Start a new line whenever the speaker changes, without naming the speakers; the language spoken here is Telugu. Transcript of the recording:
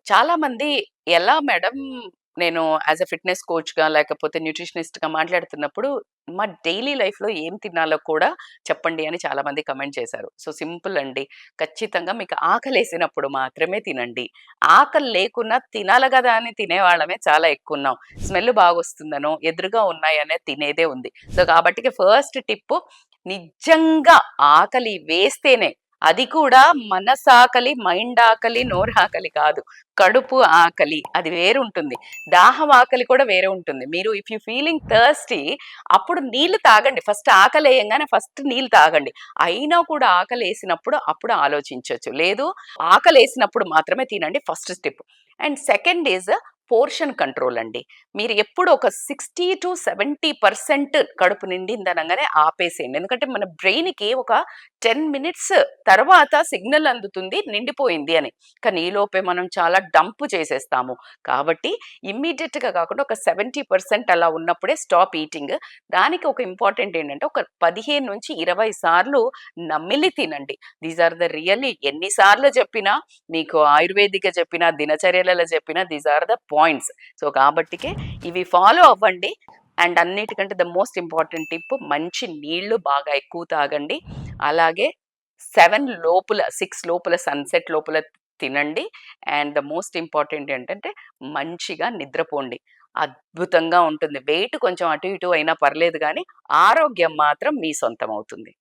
చాలామంది ఎలా మేడం నేను యాస్ ఎ ఫిట్‌నెస్ కోచ్‌గా లేకపోతే న్యూట్రిషనిస్ట్‌గా మాట్లాడుతున్నప్పుడు, మా డైలీ లైఫ్‌లో ఏం తినాలో కూడా చెప్పండి అని చాలామంది కమెంట్ చేశారు. సో, సింపుల్ అండి. ఖచ్చితంగా మీకు ఆకలేసినప్పుడు మాత్రమే తినండి. ఆకలి లేకున్నా తినాలి గదా అని తినేవాళ్ళమే చాలా ఎక్కువున్నాం. స్మెల్ బాగొస్తుందనో, ఎదురుగా ఉన్నాయనే తినేదే ఉంది. సో, కాబట్టికి ఫస్ట్ టిప్పు నిజంగా ఆకలి వేస్తేనే అది కూడా మనసాకలి, మైండ్ ఆకలి, నోరాకలి కాదు. కడుపు ఆకలి అది వేరుంటుంది. దాహం ఆకలి కూడా వేరే ఉంటుంది. మీరు ఇఫ్ యూ ఫీలింగ్ థర్స్టీ అప్పుడు నీళ్లు తాగండి. ఫస్ట్ ఆకలేయంగానే ఫస్ట్ నీళ్ళు తాగండి. అయినా కూడా ఆకలేసినప్పుడు అప్పుడు ఆలోచించొచ్చు. లేదు ఆకలేసినప్పుడు మాత్రమే తినండి first step. And second is portion control అండి. మీరు ఎప్పుడు ఒక 60-70% కడుపు నిండిందనంగానే ఆపేసేయండి. ఎందుకంటే మన బ్రెయిన్‌కి ఒక 10 మినిట్స్ తర్వాత సిగ్నల్ అందుతుంది నిండిపోయింది అని. కానీ ఈలోపే మనం చాలా డంప్ చేసేస్తాము. కాబట్టి ఇమ్మీడియేట్‌గా కాకుండా ఒక 70% అలా ఉన్నప్పుడే స్టాప్ ఈటింగ్. దానికి ఒక ఇంపార్టెంట్ ఏంటంటే ఒక 15-20 సార్లు నమిలి తినండి. దీస్ ఆర్ ద రియల్లీ ఎన్ని సార్లు చెప్పినా మీకు ఆయుర్వేదిక చెప్పినా, దినచర్యలలో చెప్పినా these are the points. So, కాబట్టికే ఇవి ఫాలో అవ్వండి. అండ్ అన్నిటికంటే ద మోస్ట్ ఇంపార్టెంట్ టిప్ మంచి నీళ్లు బాగా ఎక్కువ తాగండి. అలాగే 7 లోపల 6 లోపల సన్‌సెట్ లోపల తినండి. అండ్ ద మోస్ట్ ఇంపార్టెంట్ ఏంటంటే మంచిగా నిద్రపోండి. అద్భుతంగా ఉంటుంది. వెయిట్ కొంచెం అటు ఇటు అయినా పర్లేదు గానీ, ఆరోగ్యం మాత్రం మీ సొంతం అవుతుంది.